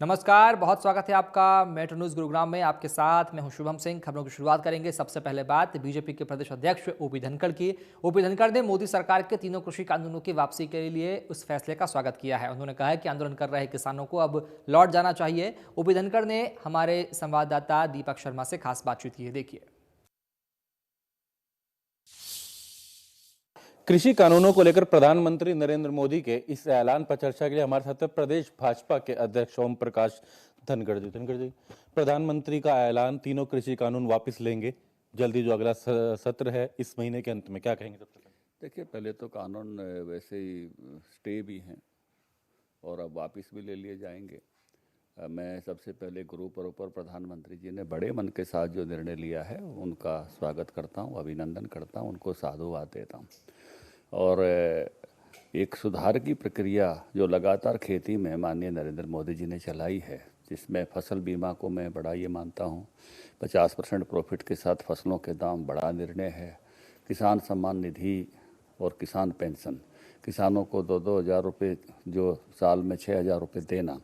नमस्कार, बहुत स्वागत है आपका मेट्रो न्यूज़ गुरुग्राम में। आपके साथ मैं हूं शुभम सिंह। खबरों की शुरुआत करेंगे। सबसे पहले बात बीजेपी के प्रदेश अध्यक्ष ओपी धनखड़ की। ओपी धनखड़ ने मोदी सरकार के तीनों कृषि कानूनों की वापसी के लिए उस फैसले का स्वागत किया है। उन्होंने कहा है कि आंदोलन कर रहे किसानों को अब लौट जाना चाहिए। ओपी धनखड़ ने हमारे संवाददाता दीपक शर्मा से खास बातचीत की है, देखिए। कृषि कानूनों को लेकर प्रधानमंत्री नरेंद्र मोदी के इस ऐलान पर चर्चा के लिए हमारे साथ प्रदेश भाजपा के अध्यक्ष ओम प्रकाश धनखड़ जी, प्रधानमंत्री का ऐलान, तीनों कृषि कानून वापस लेंगे जल्दी, जो अगला सत्र है इस महीने के अंत में, क्या कहेंगे? सबसे पहले देखिए, पहले तो कानून वैसे ही स्टे भी हैं और अब वापस भी ले लिए जाएंगे। मैं सबसे पहले गुरु पर्व पर प्रधानमंत्री जी ने बड़े मन के साथ जो निर्णय लिया है उनका स्वागत करता हूं, अभिनंदन करता हूं, उनको साधुवाद देता हूं। और एक सुधार की प्रक्रिया जो लगातार खेती में माननीय नरेंद्र मोदी जी ने चलाई है, जिसमें फसल बीमा को मैं बड़ा ये मानता हूँ, 50% प्रॉफिट के साथ फसलों के दाम, बड़ा निर्णय है। किसान सम्मान निधि और किसान पेंशन, किसानों को 2-2 हज़ार रुपये जो साल में 6 हज़ार रुपये देना,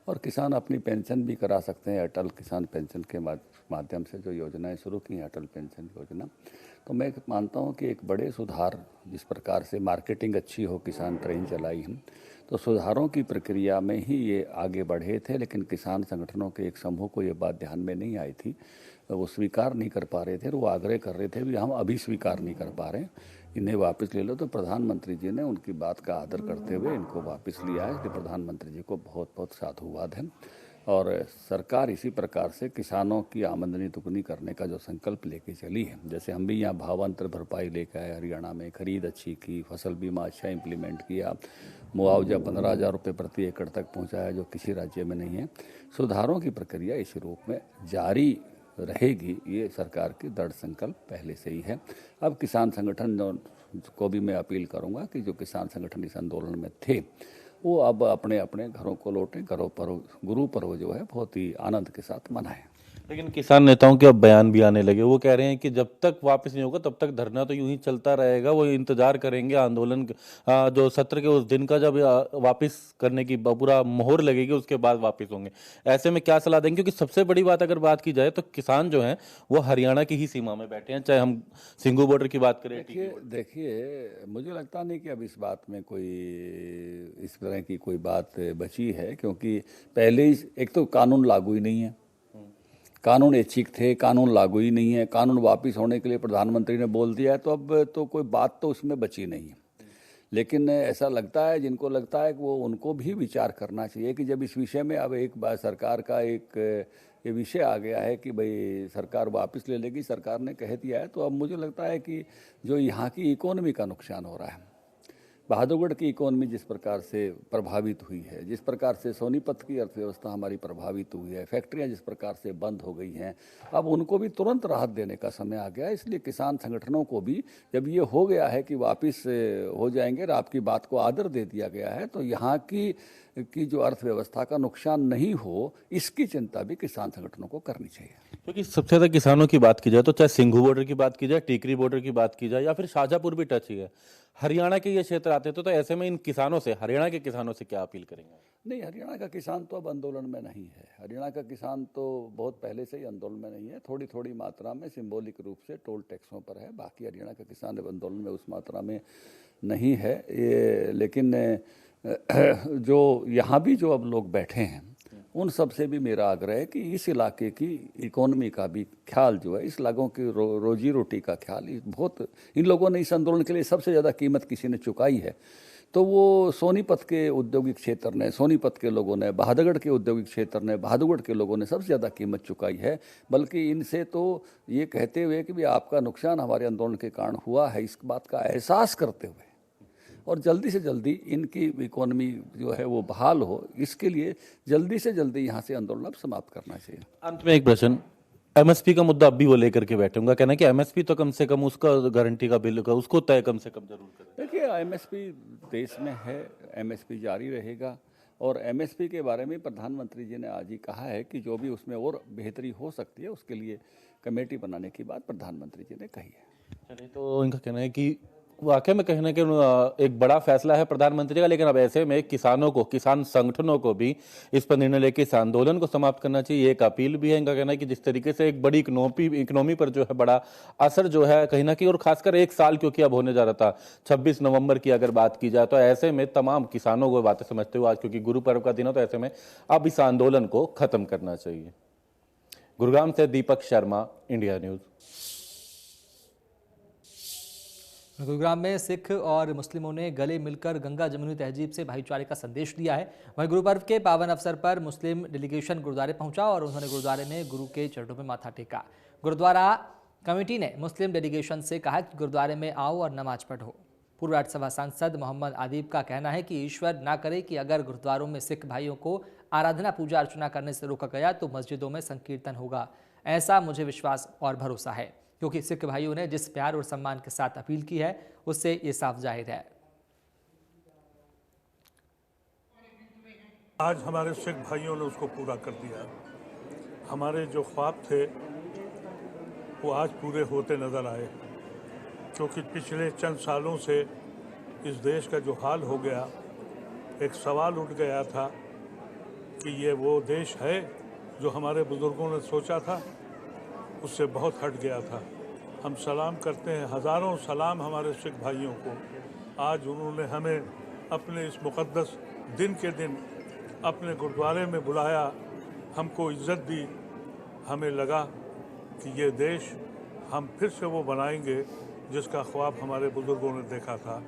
और किसान अपनी पेंशन भी करा सकते हैं अटल किसान पेंशन के माध्यम से जो योजनाएं शुरू की हैं, अटल पेंशन योजना। तो मैं मानता हूं कि एक बड़े सुधार, जिस प्रकार से मार्केटिंग अच्छी हो, किसान ट्रेन चलाई है, तो सुधारों की प्रक्रिया में ही ये आगे बढ़े थे। लेकिन किसान संगठनों के एक समूह को ये बात ध्यान में नहीं आई थी, वो स्वीकार नहीं कर पा रहे थे, वो आग्रह कर रहे थे भी हम अभी स्वीकार नहीं कर पा रहे, इन्हें वापस ले लो। तो प्रधानमंत्री जी ने उनकी बात का आदर करते हुए इनको वापस लिया है, इसलिए प्रधानमंत्री जी को बहुत बहुत साधुवाद है। और सरकार इसी प्रकार से किसानों की आमदनी दुगनी करने का जो संकल्प लेके चली है, जैसे हम भी यहाँ भावांतर भरपाई लेकर आए, हरियाणा में खरीद अच्छी की, फसल बीमा अच्छा इम्प्लीमेंट किया, मुआवजा 15,000 रुपये प्रति एकड़ तक पहुँचाया, जो किसी राज्य में नहीं है। सुधारों की प्रक्रिया इसी रूप में जारी रहेगी, ये सरकार की दृढ़ संकल्प पहले से ही है। अब किसान संगठन को भी मैं अपील करूंगा कि जो किसान संगठन इस आंदोलन में थे, वो अब अपने अपने घरों को लौटें, घरों पर गुरु पर्व जो है बहुत ही आनंद के साथ मनाएं। लेकिन किसान नेताओं के अब बयान भी आने लगे, वो कह रहे हैं कि जब तक वापस नहीं होगा तब तक धरना तो यूं ही चलता रहेगा, वो इंतजार करेंगे आंदोलन जो सत्र के उस दिन का, जब वापस करने की पूरा मोहर लगेगी उसके बाद वापस होंगे। ऐसे में क्या सलाह देंगे? क्योंकि सबसे बड़ी बात अगर बात की जाए तो किसान जो हैं वो हरियाणा की ही सीमा में बैठे हैं, चाहे हम सिंगू बॉर्डर की बात करें। देखिए, मुझे लगता नहीं कि अब इस बात में कोई इस तरह की कोई बात बची है, क्योंकि पहले ही एक तो कानून लागू ही नहीं है, कानून ऐच्छिक थे, कानून लागू ही नहीं है, कानून वापस होने के लिए प्रधानमंत्री ने बोल दिया है, तो अब तो कोई बात तो उसमें बची नहीं है। लेकिन ऐसा लगता है, जिनको लगता है कि वो, उनको भी विचार करना चाहिए कि जब इस विषय में अब एक बार सरकार का एक ये विषय आ गया है कि भाई सरकार वापस ले लेगी, सरकार ने कह दिया है, तो अब मुझे लगता है कि जो यहाँ की इकोनॉमी का नुकसान हो रहा है, बहादुरगढ़ की इकोनॉमी जिस प्रकार से प्रभावित हुई है, जिस प्रकार से सोनीपत की अर्थव्यवस्था हमारी प्रभावित हुई है, फैक्ट्रियां जिस प्रकार से बंद हो गई हैं, अब उनको भी तुरंत राहत देने का समय आ गया है। इसलिए किसान संगठनों को भी जब ये हो गया है कि वापस हो जाएंगे और आपकी बात को आदर दे दिया गया है, तो यहाँ की जो अर्थव्यवस्था का नुकसान नहीं हो, इसकी चिंता भी किसान संगठनों को करनी चाहिए। क्योंकि सबसे ज्यादा किसानों की बात की जाए तो चाहे सिंघू बॉर्डर की बात की जाए, टीकरी बॉर्डर की बात की जाए, या फिर शाजापुर भी टच ही है, हरियाणा के ये क्षेत्र आते तो ऐसे में इन किसानों से, हरियाणा के किसानों से क्या अपील करेंगे? नहीं, हरियाणा का किसान तो अब आंदोलन में नहीं है। हरियाणा का किसान तो बहुत पहले से ही आंदोलन में नहीं है, थोड़ी थोड़ी मात्रा में सिंबॉलिक रूप से टोल टैक्सों पर है, बाकी हरियाणा का किसान अब आंदोलन में उस मात्रा में नहीं है ये। लेकिन जो यहाँ भी जो अब लोग बैठे हैं, उन सब से भी मेरा आग्रह है कि इस इलाके की इकोनॉमी का भी ख्याल जो है, इस लोगों की रोजी रोटी का ख्याल, बहुत इन लोगों ने इस आंदोलन के लिए सबसे ज़्यादा कीमत किसी ने चुकाई है, तो वो सोनीपत के औद्योगिक क्षेत्र ने, सोनीपत के लोगों ने, बहादुरगढ़ के औद्योगिक क्षेत्र ने, बहादुरगढ़ के लोगों ने सबसे ज़्यादा कीमत चुकाई है। बल्कि इनसे तो ये कहते हुए कि भी आपका नुकसान हमारे आंदोलन के कारण हुआ है, इस बात का एहसास करते हुए और जल्दी से जल्दी इनकी इकोनॉमी जो है वो बहाल हो, इसके लिए जल्दी से जल्दी यहाँ से आंदोलन अब समाप्त करना चाहिए। अंत में एक प्रश्न, एमएसपी का मुद्दा अब भी वो लेकर के बैठे होंगे, कहना है कि एमएसपी तो कम से कम उसका गारंटी का बिल का उसको तय कम से कम जरूर करें। देखिए, एमएसपी देश में है, एमएसपी जारी रहेगा, और एमएसपी के बारे में प्रधानमंत्री जी ने आज ही कहा है कि जो भी उसमें और बेहतरी हो सकती है उसके लिए कमेटी बनाने की बात प्रधानमंत्री जी ने कही है। चलिए, तो इनका कहना है कि वाकई में कहीं ना कहीं एक बड़ा फैसला है प्रधानमंत्री का, लेकिन अब ऐसे में किसानों को, किसान संगठनों को भी इस पर निर्णय लेकर इस आंदोलन को समाप्त करना चाहिए। एक अपील भी है, इनका कहना है कि जिस तरीके से एक बड़ी इकोनॉमी पर जो है बड़ा असर जो है कहीं ना कहीं, और खासकर एक साल क्योंकि अब होने जा रहा था 26 नवंबर की अगर बात की जाए, तो ऐसे में तमाम किसानों को बातें समझते हुए आज क्योंकि गुरु पर्व का दिन है, तो ऐसे में अब इस आंदोलन को खत्म करना चाहिए। गुरुग्राम से दीपक शर्मा, इंडिया न्यूज। गुरुग्राम में सिख और मुस्लिमों ने गले मिलकर गंगा जमुनी तहजीब से भाईचारे का संदेश दिया है। वहीं गुरु पर्व के पावन अवसर पर मुस्लिम डेलीगेशन गुरुद्वारे पहुंचा और उन्होंने गुरुद्वारे में गुरु के चरणों में माथा टेका। गुरुद्वारा कमेटी ने मुस्लिम डेलीगेशन से कहा कि गुरुद्वारे में आओ और नमाज पढ़ो। पूर्व राज्यसभा सांसद मोहम्मद आदिब का कहना है कि ईश्वर ना करे कि अगर गुरुद्वारों में सिख भाइयों को आराधना पूजा अर्चना करने से रोका गया तो मस्जिदों में संकीर्तन होगा। ऐसा मुझे विश्वास और भरोसा है, क्योंकि सिख भाइयों ने जिस प्यार और सम्मान के साथ अपील की है उससे ये साफ जाहिर है। आज हमारे सिख भाइयों ने उसको पूरा कर दिया। हमारे जो ख्वाब थे वो आज पूरे होते नजर आए, क्योंकि पिछले चंद सालों से इस देश का जो हाल हो गया, एक सवाल उठ गया था कि ये वो देश है जो हमारे बुजुर्गों ने सोचा था, उससे बहुत हट गया था। हम सलाम करते हैं, हज़ारों सलाम हमारे सिख भाइयों को। आज उन्होंने हमें अपने इस मुक़द्दस दिन के दिन अपने गुरुद्वारे में बुलाया, हमको इज़्ज़त दी। हमें लगा कि ये देश हम फिर से वो बनाएंगे जिसका ख्वाब हमारे बुजुर्गों ने देखा था।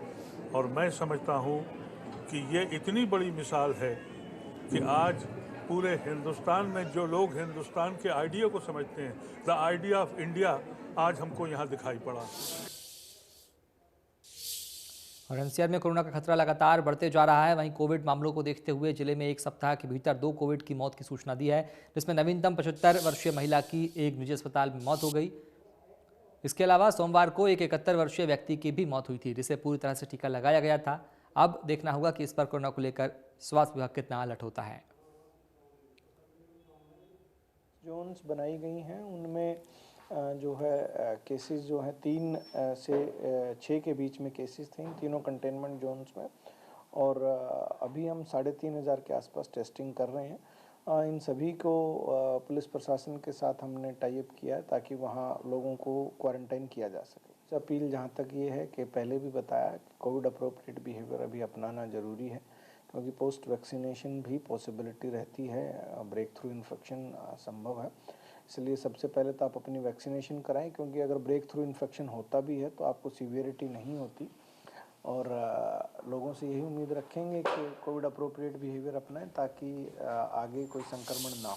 और मैं समझता हूँ कि ये इतनी बड़ी मिसाल है कि आज पूरे हिंदुस्तान में जो लोग हिंदुस्तान के आइडिया को समझते हैं, द आइडिया ऑफ इंडिया, आज हमको यहाँ दिखाई पड़ा। और एनसीआर में कोरोना का खतरा लगातार बढ़ते जा रहा है। वहीं कोविड मामलों को देखते हुए जिले में एक सप्ताह के भीतर 2 कोविड की मौत की सूचना दी है, जिसमें नवीनतम 75 वर्षीय महिला की एक निजी अस्पताल में मौत हो गई। इसके अलावा सोमवार को एक 71 वर्षीय व्यक्ति की भी मौत हुई थी, जिसे पूरी तरह से टीका लगाया गया था। अब देखना होगा कि इस पर कोरोना को लेकर स्वास्थ्य विभाग कितना अलर्ट होता है। जोन्स बनाई गई हैं, उनमें जो है केसेस जो हैं 3 से 6 के बीच में केसेस थे इन तीनों कंटेनमेंट जोन्स में। और अभी हम 3500 के आसपास टेस्टिंग कर रहे हैं। इन सभी को पुलिस प्रशासन के साथ हमने टाई अप किया है ताकि वहाँ लोगों को क्वारंटाइन किया जा सके। अपील जहाँ तक ये है कि पहले भी बताया कि कोविड अप्रोप्रिएट बिहेवियर अभी अपनाना ज़रूरी है, क्योंकि पोस्ट वैक्सीनेशन भी पॉसिबिलिटी रहती है, ब्रेक थ्रू इन्फेक्शन संभव है। इसलिए सबसे पहले तो आप अपनी वैक्सीनेशन कराएं, क्योंकि अगर ब्रेक थ्रू इन्फेक्शन होता भी है तो आपको सीवियरिटी नहीं होती। और लोगों से यही उम्मीद रखेंगे कि कोविड अप्रोप्रिएट बिहेवियर अपनाएं ताकि आगे कोई संक्रमण ना हो।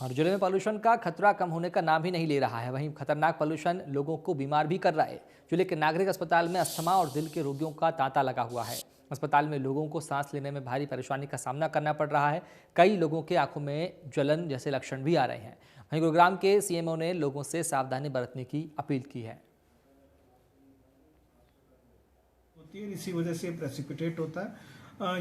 और जिले में पॉल्यूशन का खतरा कम होने का नाम ही नहीं ले रहा है। वहीं खतरनाक पॉल्यूशन लोगों को बीमार भी कर रहा है। जिले के नागरिक अस्पताल में अस्थमा और दिल के रोगियों का तांता लगा हुआ है। अस्पताल में लोगों को सांस लेने में भारी परेशानी का सामना करना पड़ रहा है। कई लोगों के आंखों में जलन जैसे लक्षण भी आ रहे हैं। वहीं गुरुग्राम के सीएमओ ने लोगों से सावधानी बरतने की अपील की है। इसी वजह से प्रेसिपिटेट होता है।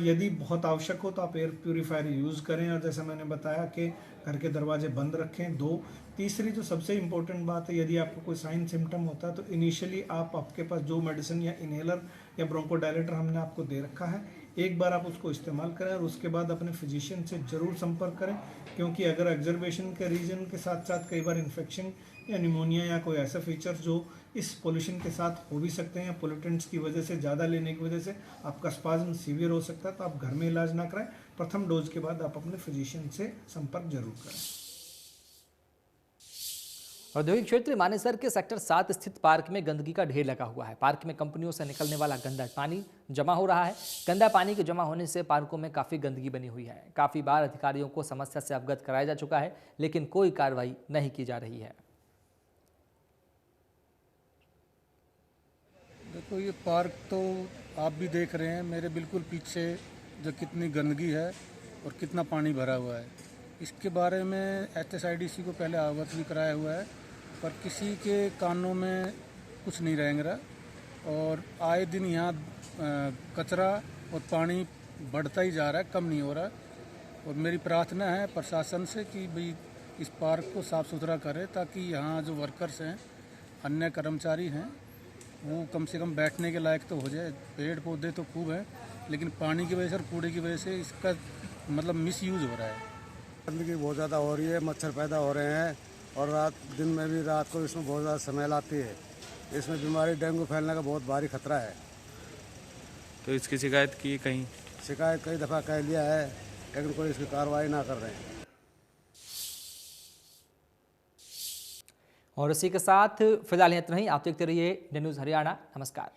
यदि बहुत आवश्यक हो तो आप एयर प्यूरीफायर यूज़ करें, और जैसा मैंने बताया कि घर के दरवाजे बंद रखें। 2, तीसरी जो सबसे इम्पोर्टेंट बात है, यदि आपको कोई साइन सिम्टम होता है तो इनिशियली आपके पास जो मेडिसिन या इनहेलर या ब्रोंकोडायलेटर हमने आपको दे रखा है, एक बार आप उसको इस्तेमाल करें और उसके बाद अपने फिजिशियन से ज़रूर संपर्क करें, क्योंकि अगर एग्जर्बेशन के रीजन के साथ साथ कई बार इन्फेक्शन या निमोनिया या कोई ऐसा फीचर जो इस पोल्यूशन के साथ हो भी सकते हैं, पोल्यूटेंट्स की वजह से, ज़्यादा लेने की वजह से आपका स्पाज्म सीवियर हो सकता है, तो आप घर में इलाज ना कराएं। प्रथम डोज के बाद आप अपने फिजिशियन से संपर्क जरूर करें। औद्योगिक क्षेत्र मानेसर के सेक्टर 7 स्थित पार्क में गंदगी का ढेर लगा हुआ है। पार्क में कंपनियों से निकलने वाला गंदा पानी जमा हो रहा है। गंदा पानी के जमा होने से पार्कों में काफ़ी गंदगी बनी हुई है। काफ़ी बार अधिकारियों को समस्या से अवगत कराया जा चुका है, लेकिन कोई कार्रवाई नहीं की जा रही है। देखो, ये पार्क तो आप भी देख रहे हैं, मेरे बिल्कुल पीछे जो कितनी गंदगी है और कितना पानी भरा हुआ है। इसके बारे में HSIDC को पहले अवगत भी कराया हुआ है, पर किसी के कानों में कुछ नहीं रहेंगे रहा। और आए दिन यहाँ कचरा और पानी बढ़ता ही जा रहा है, कम नहीं हो रहा। और मेरी प्रार्थना है प्रशासन से कि भाई इस पार्क को साफ़ सुथरा करे, ताकि यहाँ जो वर्कर्स हैं, अन्य कर्मचारी हैं, वो कम से कम बैठने के लायक तो हो जाए। पेड़ पौधे तो खूब हैं, लेकिन पानी की वजह से और कूड़े की वजह से इसका मतलब मिस यूज़ हो रहा है। गंदगी बहुत ज़्यादा हो रही है, मच्छर पैदा हो रहे हैं और दिन में भी रात को इसमें बहुत ज़्यादा स्मेल आती है। इसमें बीमारी डेंगू फैलने का बहुत भारी खतरा है। तो इसकी शिकायत की कहीं? शिकायत कई दफ़ा कह लिया है, लेकिन कोई इसकी कार्रवाई ना कर रहे हैं। और इसी के साथ फिलहाल इतना ही। आप देखते रहिए इंडियन न्यूज़ हरियाणा। नमस्कार।